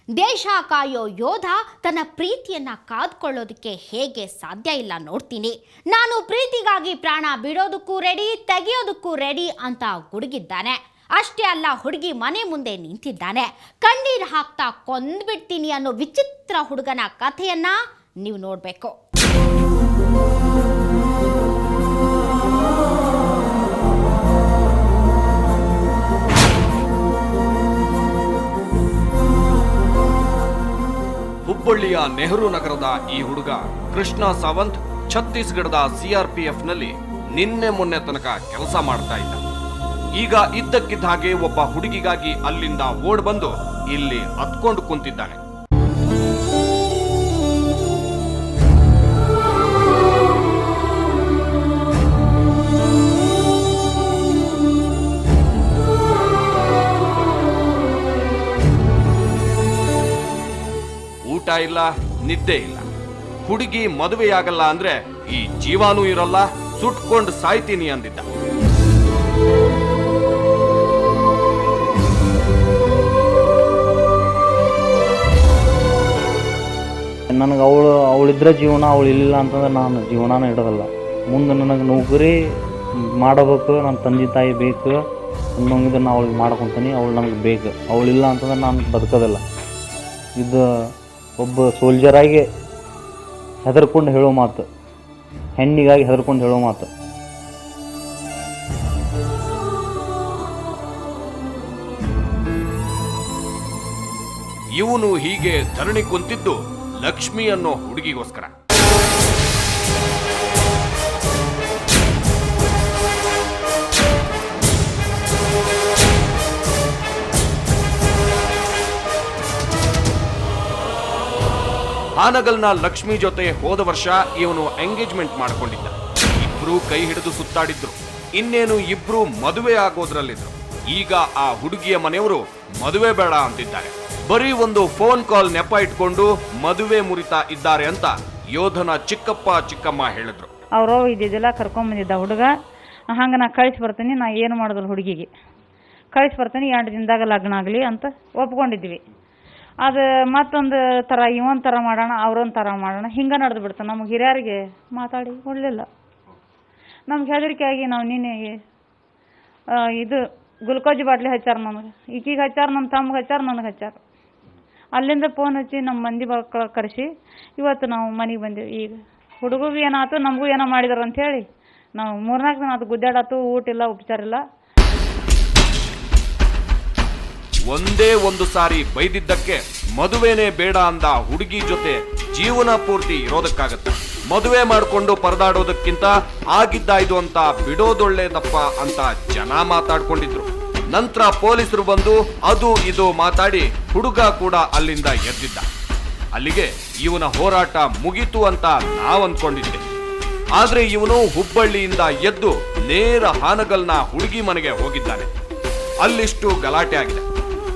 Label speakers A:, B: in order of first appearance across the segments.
A: ದೇಶ ಕಾಯೋ ಯೋಧ ತನ್ನ ಪ್ರೀತಿಯನ್ನ ಕಾದ್ಕೊಳ್ಳೋದಕ್ಕೆ ಹೇಗೆ ಸಾಧ್ಯ ಇಲ್ಲ ನೋಡ್ತೀನಿ. ನಾನು ಪ್ರೀತಿಗಾಗಿ ಪ್ರಾಣ ಬಿಡೋದಕ್ಕೂ ರೆಡಿ, ತೆಗೆಯೋದಕ್ಕೂ ರೆಡಿ ಅಂತ ಗುಡುಗಿದ್ದಾನೆ. ಅಷ್ಟೇ ಅಲ್ಲ, ಹುಡುಗಿ ಮನೆ ಮುಂದೆ ನಿಂತಿದ್ದಾನೆ. ಕಣ್ಣೀರು ಹಾಕ್ತಾ ಕೊಂದ್ಬಿಡ್ತೀನಿ ಅನ್ನೋ ವಿಚಿತ್ರ ಹುಡುಗನ ಕಥೆಯನ್ನ ನೀವು ನೋಡಬೇಕು.
B: ಹುಬ್ಬಳ್ಳಿಯ ನೆಹರು ನಗರದ ಈ ಹುಡುಗ ಕೃಷ್ಣ ಸಾವಂತ್ ಛತ್ತೀಸ್ಗಢದ ಸಿಆರ್ಪಿಎಫ್ನಲ್ಲಿ ನಿನ್ನೆ ಮೊನ್ನೆ ತನಕ ಕೆಲಸ ಮಾಡ್ತಾ ಇದ್ದ. ಈಗ ಇದ್ದಕ್ಕಿದ್ದ ಹಾಗೆ ಒಬ್ಬ ಹುಡುಗಿಗಾಗಿ ಅಲ್ಲಿಂದ ಓಡ್ ಬಂದು ಇಲ್ಲಿ ಹತ್ಕೊಂಡು ಕುಂತಿದ್ದಾನೆ. ಊಟ ಇಲ್ಲ, ನಿದ್ದೆ ಇಲ್ಲ. ಹುಡುಗಿ ಮದುವೆಯಾಗಲ್ಲ ಅಂದ್ರೆ ಈ ಜೀವಾನೂ ಇರಲ್ಲ, ಸುಟ್ಕೊಂಡು ಸಾಯ್ತೀನಿ ಅಂದಿದ್ದ.
C: ನನಗೆ ಅವಳಿದ್ರೆ ಜೀವನ, ಅವಳು ಇಲ್ಲಿಲ್ಲ ಅಂತಂದ್ರೆ ನಾನು ಜೀವನನ ಇಡೋದಲ್ಲ. ಮುಂದೆ ನನಗೆ ನೌಕರಿ ಮಾಡಬೇಕು, ನನ್ನ ತಂದೆ ತಾಯಿ ಬೇಕು ಅನ್ನೋಂಗಿದ್ರೆ ನಾನು ಅವಳಿಗೆ ಮಾಡ್ಕೊತೀನಿ. ಅವಳು ನನಗೆ ಬೇಕು, ಅವಳಿಲ್ಲ ಅಂತಂದ್ರೆ ನಾನು ಬದುಕೋದಿಲ್ಲ. ಇದು ಒಬ್ಬ ಸೋಲ್ಜರಾಗಿ ಹೆದರ್ಕೊಂಡು ಹೇಳೋ ಮಾತು, ಹೆಣ್ಣಿಗಾಗಿ ಹೆದರ್ಕೊಂಡು ಹೇಳೋ ಮಾತು.
B: ಇವನು ಹೀಗೆ ಧರಣಿ ಕುಂತಿದ್ದು ಲಕ್ಷ್ಮಿ ಅನ್ನೋ ಹುಡುಗಿಗೋಸ್ಕರ. ಹಾನಗಲ್ನ ಲಕ್ಷ್ಮಿ ಜೊತೆ ಹೋದ ವರ್ಷ ಇವನು ಎಂಗೇಜ್ಮೆಂಟ್ ಮಾಡಿಕೊಂಡಿದ್ದ. ಇಬ್ರು ಕೈ ಹಿಡಿದು ಸುತ್ತಾಡಿದ್ರು. ಇನ್ನೇನು ಇಬ್ರು ಮದುವೆ ಆಗೋದ್ರಲ್ಲಿದ್ರು. ಈಗ ಆ ಹುಡುಗಿಯ ಮನೆಯವರು ಮದುವೆ ಬೇಡ ಅಂತಿದ್ದಾರೆ. ಬರೀ ಒಂದು ಫೋನ್ ಕಾಲ್ ನೆಪ ಇಟ್ಕೊಂಡು ಮದುವೆ ಮುರಿತಾ ಇದ್ದಾರೆ ಅಂತ ಯೋಧನ ಚಿಕ್ಕಪ್ಪ ಚಿಕ್ಕಮ್ಮ ಹೇಳಿದ್ರು.
D: ಅವರು ಇದ್ದಿದ್ದಿಲ್ಲ, ಕರ್ಕೊಂಬಂದಿದ್ದ ಹುಡುಗ. ಹಂಗೆ ನಾ ಕಳಿಸಿ ಬರ್ತೀನಿ, ನಾ ಏನು ಮಾಡೋದಿಲ್ಲ, ಹುಡುಗಿಗೆ ಕಳಿಸಿ ಬರ್ತೀನಿ, 2 ದಿನದಾಗ ಲಗ್ನ ಆಗಲಿ ಅಂತ ಒಪ್ಕೊಂಡಿದ್ವಿ. ಅದು ಮತ್ತೊಂದು ಥರ ಇವೊಂದು ಥರ ಮಾಡೋಣ, ಅವ್ರೊಂದು ಥರ ಮಾಡೋಣ, ಹಿಂಗೆ ನಡೆದು ಬಿಡ್ತಾನೆ. ನಮಗೆ ಹಿರಿಯರಿಗೆ ಮಾತಾಡಿ ಕೊಡಲಿಲ್ಲ. ನಮ್ಗೆ ಹೆದರಿಕೆ ಆಗಿ ನಾವು ನಿನ್ನೆ ಇದು ಗ್ಲುಕೋಜ್ ಬಾಟ್ಲಿ ಹಚ್ಚಾರ ನನಗೆ, ಈಕಿಗೆ ಹಚ್ಚಾರ, ನಮ್ಮ ತಮ್ಮಗೆ ಹಚ್ಚಾರ, ನನಗೆ ಹಚ್ಚಾರ. ಅಲ್ಲಿಂದ ಫೋನ್ ಹಚ್ಚಿ ನಮ್ಮ ಮಂದಿ ಮಕ್ಕಳ ಕರೆಸಿ ಇವತ್ತು ನಾವು ಮನೆಗೆ ಬಂದೆವು. ಈಗ ಹುಡುಗಿಗೆ ಏನಾಯ್ತು, ನಮಗೂ ಏನೋ ಮಾಡಿದಾರೆ ಅಂಥೇಳಿ ನಾವು 3-4 ದಿನ ಅದು ಗುದ್ದಾಡತ್ತು, ಊಟ ಇಲ್ಲ, ಉಪಚಾರ ಇಲ್ಲ.
B: ಒಂದೇ ಒಂದು ಸಾರಿ ಬೈದಿದ್ದಕ್ಕೆ ಮದುವೆನೇ ಬೇಡ ಅಂದ ಹುಡುಗಿ ಜೊತೆ ಜೀವನ ಪೂರ್ತಿ ಇರೋದಕ್ಕಾಗತ್ತೆ? ಮದುವೆ ಮಾಡಿಕೊಂಡು ಪರದಾಡೋದಕ್ಕಿಂತ ಆಗಿದ್ದಾಯ್ತು ಅಂತ ಬಿಡೋದೊಳ್ಳೇದಪ್ಪ ಅಂತ ಜನ ಮಾತಾಡ್ಕೊಂಡಿದ್ರು. ನಂತರ ಪೊಲೀಸರು ಬಂದು ಅದು ಇದು ಮಾತಾಡಿ ಹುಡುಗ ಕೂಡ ಅಲ್ಲಿಂದ ಎದ್ದಿದ್ದ. ಅಲ್ಲಿಗೆ ಇವನ ಹೋರಾಟ ಮುಗಿತು ಅಂತ ನಾವ್ ಅಂದ್ಕೊಂಡಿದ್ದೆ. ಆದ್ರೆ ಇವನು ಹುಬ್ಬಳ್ಳಿಯಿಂದ ಎದ್ದು ನೇರ ಹಾನಗಲ್ನ ಹುಡುಗಿ ಮನೆಗೆ ಹೋಗಿದ್ದಾನೆ. ಅಲ್ಲಿಷ್ಟು ಗಲಾಟೆ ಆಗಿದೆ.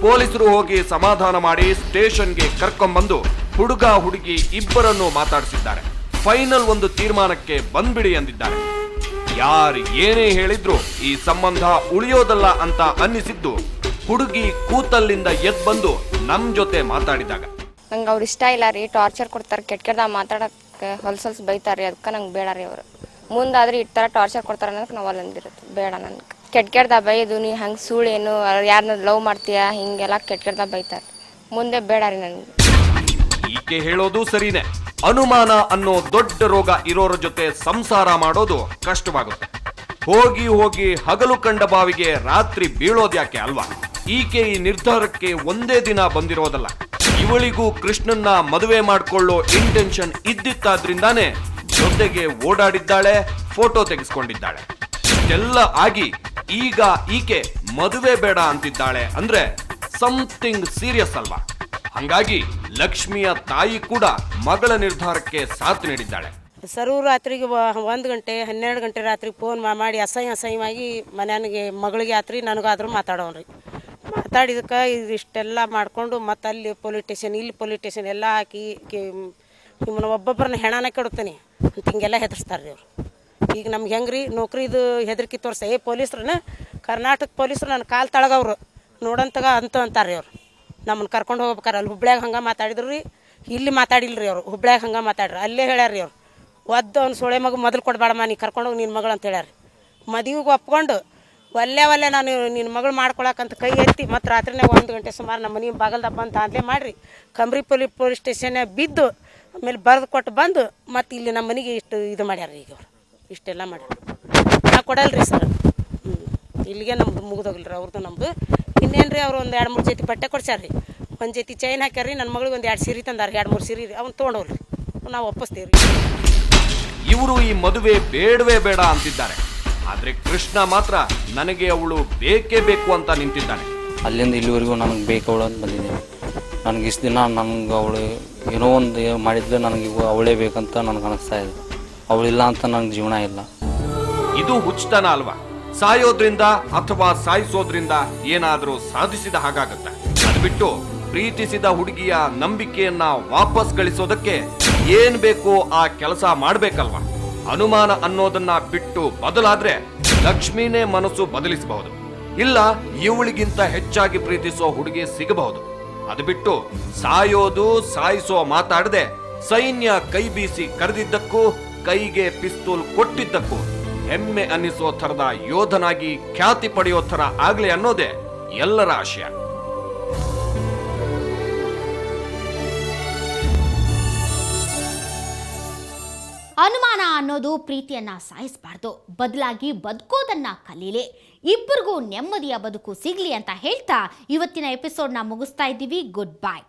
B: ಪೊಲೀಸರು ಹೋಗಿ ಸಮಾಧಾನ ಮಾಡಿ ಸ್ಟೇಷನ್ಗೆ ಕರ್ಕೊಂಡ್ಬಂದು ಹುಡುಗ ಹುಡುಗಿ ಇಬ್ಬರನ್ನು ಮಾತಾಡಿಸಿದ್ದಾರೆ. ಫೈನಲ್ ಒಂದು ತೀರ್ಮಾನಕ್ಕೆ ಬಂದ್ಬಿಡಿ ಅಂದಿದ್ದಾರೆ. ಯಾರು ಏನೇ ಹೇಳಿದ್ರು ಈ ಸಂಬಂಧ ಉಳಿಯೋದಲ್ಲ ಅಂತ ಅನ್ನಿಸಿದ್ದು ಹುಡುಗಿ ಕೂತಲ್ಲಿಂದ ಎದ್ದು ಬಂದು ನಮ್ ಜೊತೆ ಮಾತಾಡಿದಾಗ.
E: ನಂಗೆ ಅವ್ರು ಇಷ್ಟ ಇಲ್ಲ ರೀ, ಟಾರ್ಚರ್ ಕೊಡ್ತಾರೆ, ಕೆಟ್ಟದಾಗ ಮಾತಾಡಕ್ಕೆ ಹೊಲ್ಸಲ್ಸ್ ಬೈತಾರೆ, ಅದಕ್ಕೆ ನಂಗೆ ಬೇಡ ರೀ. ಅವರು ಮುಂದಾದ್ರೆ ಈ ಥರ ಟಾರ್ಚರ್ ಕೊಡ್ತಾರೆ ಅನ್ನೋದಕ್ಕೆ ನಾವು ಅಲ್ಲಂದಿರುತ್ತೆ, ಬೇಡ ನನಗೆ. ಕೆಟ್ಟ ಬೈದು ನೀ ಹಂಗೆ ಸುಳ್ಳೇನು, ಯಾರನ್ನ ಲವ್ ಮಾಡ್ತೀಯಾ, ಹಿಂಗೆಲ್ಲ ಕೆಟ್ಟ ಬೈತಾರೆ. ಮುಂದೆ ಬೇಡ ರೀ ನನಗೆ.
B: ಈಕೆ ಹೇಳೋದು ಸರಿನೇ. ಅನುಮಾನ ಅನ್ನೋ ದೊಡ್ಡ ರೋಗ ಇರೋರ ಜೊತೆ ಸಂಸಾರ ಮಾಡೋದು ಕಷ್ಟವಾಗುತ್ತೆ. ಹೋಗಿ ಹೋಗಿ ಹಗಲು ಕಂಡ ಬಾವಿಗೆ ರಾತ್ರಿ ಬೀಳೋದ್ಯಾಕೆ ಅಲ್ವಾ? ಈಕೆ ಈ ನಿರ್ಧಾರಕ್ಕೆ ಒಂದೇ ದಿನ ಬಂದಿರೋದಲ್ಲ. ಇವಳಿಗೂ ಕೃಷ್ಣನ್ನ ಮದುವೆ ಮಾಡ್ಕೊಳ್ಳೋ ಇಂಟೆನ್ಷನ್ ಇದ್ದಿತ್ತಾದ್ರಿಂದಾನೇ ಜೊತೆಗೆ ಓಡಾಡಿದ್ದಾಳೆ, ಫೋಟೋ ತೆಗೆಸ್ಕೊಂಡಿದ್ದಾಳೆ. ಇಷ್ಟೆಲ್ಲ ಆಗಿ ಈಗ ಈಕೆ ಮದುವೆ ಬೇಡ ಅಂತಿದ್ದಾಳೆ ಅಂದ್ರೆ ಸಮಥಿಂಗ್ ಸೀರಿಯಸ್ ಅಲ್ವಾ? ಹಂಗಾಗಿ ಲಕ್ಷ್ಮಿಯ ತಾಯಿ ಕೂಡ ಮಗಳ ನಿರ್ಧಾರಕ್ಕೆ ಸಾಥ್ ನೀಡಿದ್ದಾಳೆ.
F: ಸರ್ವ ರಾತ್ರಿಗೆ 1 ಗಂಟೆ 12 ಗಂಟೆ ರಾತ್ರಿ ಫೋನ್ ಮಾಡಿ ಅಸಹ್ಯವಾಗಿ ಮನೆಯನಿಗೆ ಮಗಳಿಗೆ ಆತ್ರಿ ನನಗಾದ್ರೂ ಮಾತಾಡೋನ್ರಿ. ಮಾತಾಡಿದಕ್ಕೆ ಇದಿಷ್ಟೆಲ್ಲ ಮಾಡಿಕೊಂಡು ಮತ್ತೆ ಅಲ್ಲಿ ಪೊಲೀಸ್ ಸ್ಟೇಷನ್, ಇಲ್ಲಿ ಪೊಲೀಸ್ ಸ್ಟೇಷನ್ ಎಲ್ಲ ಹಾಕಿ ನಿಮ್ಮನ್ನ ಒಬ್ಬೊಬ್ಬರನ್ನ ಹೆಣನ ಕೆಡುತ್ತೀನಿ ಅಂತ ಹಿಂಗೆಲ್ಲ ಹೆದರ್ಸ್ತಾರೆ ರೀ ಅವರು. ಈಗ ನಮ್ಗೆ ಹೆಂಗೆ ರೀ ನೌಕರಿದು ಹೆದರಿಕೆ ತೋರಿಸ ಪೊಲೀಸ್ರನ್ನ ಕರ್ನಾಟಕ ಪೊಲೀಸರು ನನ್ನ ಕಾಲು ತಳಗವ್ರು ನೋಡಂತಾಗ ಅಂತ ಅಂತಾರೆ ಅವ್ರು. ನಮ್ಮನ್ನು ಕರ್ಕೊಂಡು ಹೋಗ್ಬೇಕಾರೆ ಅಲ್ಲಿ ಹುಬ್ಳ್ಯಾಗ ಹಂಗೆ ಮಾತಾಡಿದ್ರು ರೀ, ಇಲ್ಲಿ ಮಾತಾಡಿಲ್ರಿ ಅವರು, ಹುಬ್ಳ್ಯಾಗ ಹಂಗೆ ಮಾತಾಡ್ರಿ, ಅಲ್ಲೇ ಹೇಳ್ಯಾರ ರೀ ಅವ್ರು. ಅವ್ನು ಸೊಳೆ ಮಗು ಮೊದಲು ಕೊಡಬೇಡಮ್ಮ, ನೀ ಕರ್ಕೊಂಡೋಗಿ ನಿನ್ನ ಮಗಳು ಅಂತ ಹೇಳ್ಯಾರ. ಮದುವೆಗೆ ಒಪ್ಕೊಂಡು ಒಲ್ಲೆ ನಾನು ನಿನ್ನ ಮಗಳು ಮಾಡ್ಕೊಳಕಂತ ಕೈ ಎತ್ತಿ ಮತ್ತು ರಾತ್ರಿನಾಗ 1 ಗಂಟೆ ಸುಮಾರು ನಮ್ಮ ಮನೆ ಬಾಗಲ್ದಾಗ ಬಂದು ದಾಂಧಲೆ ಮಾಡಿರಿ, ಕಂಬ್ರಿ ಪೊಲೀಸ್ ಸ್ಟೇಷನ್ನಾಗ ಬಿದ್ದು ಆಮೇಲೆ ಬರೆದು ಕೊಟ್ಟು ಬಂದು ಮತ್ತು ಇಲ್ಲಿ ನಮ್ಮ ಮನೆಗೆ ಇಷ್ಟು ಇದು ಮಾಡ್ಯಾರ. ಈಗ ಅವ್ರು ಇಷ್ಟೆಲ್ಲ ಮಾಡ್ಯಾರ. ನಾ ಕೊಡಲ್ರಿ ಸರ್. ಇಲ್ಲಿಗೆ ನಮ್ದು ಮುಗಿದೋಗಿಲ್ರಿ ಅವ್ರದ್ದು ನಮ್ಮದು. ಇನ್ನೇನು ರೀ ಅವ್ರು ಒಂದು 2-3 ಜೊತೆ ಬಟ್ಟೆ ಕೊಡ್ಸ್ಯಾರ ರೀ, 1 ಜೊತೆ ಚೈನ್ ಹಾಕ್ಯಾರ ರೀ, ನನ್ನ ಮಗಳಿಗೆ ಒಂದು 2 ಸೀರೆ ತಂದಾರ, 2-3 ಸೀರೆ ರೀ, ಅವ್ನು ತೊಗೊಂಡವ್ರಿ, ನಾವು ಒಪ್ಪಿಸ್ತೀವಿ ರೀ.
B: ಇವರು ಈ ಮದುವೆ ಬೇಡವೇ ಬೇಡ ಅಂತಿದ್ದಾರೆ. ಆದ್ರೆ ಕೃಷ್ಣ ಮಾತ್ರ ನನಗೆ ಅವಳು ಬೇಕೇ ಬೇಕು ಅಂತ ನಿಂತಿದ್ದಾನೆ.
C: ಅಲ್ಲಿಂದ ಇಲ್ಲಿವರೆಗೂ ನನಗೆ ಬೇಕು ಅವಳು ಅಂತ ಬಂದಿದ್ದೀನಿ. ನನಗೆ ಇಷ್ಟು ದಿನ ನನಗೆ ಅವಳು ಏನೋ ಒಂದು ಮಾಡಿದ್ಲೆ ನನಗೆ ಅವಳೇ ಬೇಕಂತ ನನಗೆ ಅನಿಸ್ತಾ ಇದೆ. ಅವಳಿಲ್ಲ ಅಂತ ನನಗೆ ಜೀವನ ಇಲ್ಲ.
B: ಇದು ಹುಚ್ಚತನ ಅಲ್ವಾ? ಸಾಯೋದ್ರಿಂದ ಅಥವಾ ಸಾಯಿಸೋದ್ರಿಂದ ಏನಾದ್ರೂ ಸಾಧಿಸಿದ ಹಾಗಾಗತ್ತೆ. ಅದು ಬಿಟ್ಟು ಪ್ರೀತಿಸಿದ ಹುಡುಗಿಯ ನಂಬಿಕೆಯನ್ನ ವಾಪಸ್ ಗಳಿಸೋದಕ್ಕೆ ಏನ್ ಬೇಕೋ ಆ ಕೆಲಸ ಮಾಡ್ಬೇಕಲ್ವಾ? ಅನುಮಾನ ಅನ್ನೋದನ್ನ ಬಿಟ್ಟು ಬದಲಾದ್ರೆ ಲಕ್ಷ್ಮೀನೇ ಮನಸ್ಸು ಬದಲಿಸಬಹುದು, ಇಲ್ಲ ಇವಳಿಗಿಂತ ಹೆಚ್ಚಾಗಿ ಪ್ರೀತಿಸೋ ಹುಡುಗಿ ಸಿಗಬಹುದು. ಅದು ಬಿಟ್ಟು ಸಾಯೋದು ಸಾಯಿಸೋ ಮಾತಾಡದೆ ಸೈನ್ಯ ಕೈ ಬೀಸಿ ಕರೆದಿದ್ದಕ್ಕೂ ಕೈಗೆ ಪಿಸ್ತೂಲ್ ಕೊಟ್ಟಿದ್ದಕ್ಕೂ ಹೆಮ್ಮೆ ಅನ್ನಿಸೋ ಥರದ ಯೋಧನಾಗಿ ಖ್ಯಾತಿ ಪಡೆಯೋ ಥರ ಆಗ್ಲಿ ಅನ್ನೋದೇ ಎಲ್ಲರ ಆಶಯ.
A: ಅನುಮಾನ ಅನ್ನೋದು ಪ್ರೀತಿಯನ್ನ ಸಾಯಿಸಬಾರ್ದು, ಬದಲಾಗಿ ಬದುಕೋದನ್ನ ಕಲೀಲಿ. ಇಬ್ಬರಿಗೂ ನೆಮ್ಮದಿಯ ಬದುಕು ಸಿಗ್ಲಿ ಅಂತ ಹೇಳ್ತಾ ಇವತ್ತಿನ ಎಪಿಸೋಡ್ನ ಮುಗಿಸ್ತಾ ಇದ್ದೀವಿ. Good bye.